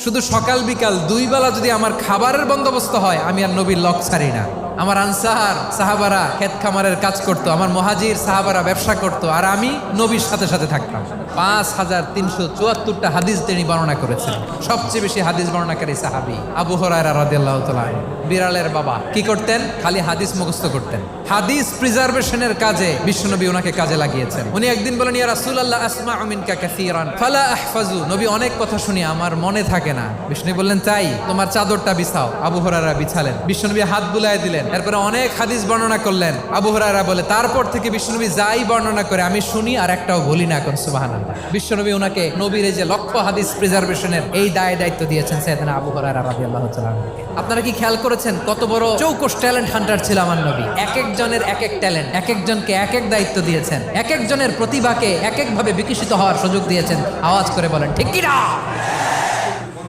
শুধু সকাল বিকাল দুই বেলা যদি আমার খাবারের বন্দোবস্ত হয়, আমি আর নবীর লক ছাড়ি না। আমার আনসার সাহাবারা ক্ষেত খামারের কাজ করত, আমার মুহাজির সাহাবারা ব্যবসা করত, আর আমি নবীর সাথে সাথে থাকতাম। 5374টা হাদিস তিনি বর্ণনা করেছেন। সবচেয়ে বেশি হাদিস বর্ণনাকারী সাহাবী আবু হুরায়রা রাদিয়াল্লাহু তাআলা। বিড়ালের বাবা কি করতেন? খালি হাদিস মুখস্থ করতেন। হাদিস প্রিজার্ভেশনের কাজে বিশ্বনবী ওনাকে কাজে লাগিয়েছেন। উনি একদিন বলেন, ইয়া রাসূলুল্লাহ আসমাউ মিনকা কাসীরান ফালা আহফাজু। নবী, অনেক কথা শুনি, আমার মনে থাকে না। বিষ্ণু বললেন, তাই তোমার চাদরটা বিছাও। আবু হুরায়রা বিছালেন। বিশ্বনবী হাত বুলায় দিলেন। এরপরে অনেক হাদিস বর্ণনা করলেন। আবু হুরায়রা বলে, তারপর থেকে বিশ্বনবী যাই বর্ণনা করে আমি শুনি আর একটাও ভুলি না। কোন সুবহানাল্লাহ। বিশ্বনবী ওনাকে নবীর এই যে লক্ষ হাদিস প্রিজার্ভেশনের এই দায়িত্ব দিয়েছেন সাইয়েদনা আবু হুরায়রা রাদিয়াল্লাহু তাআলা। আপনারা কি খেয়াল করেছেন কত বড় চৌকস ট্যালেন্ট হান্টার ছিল আমার নবী? এক একজনের এক এক ট্যালেন্ট, এক একজনকে এক এক দায়িত্ব দিয়েছেন, এক একজনের প্রতিভাকে এক একভাবে বিকশিত হওয়ার সুযোগ দিয়েছেন। আওয়াজ করে বলেন ঠিক কি না?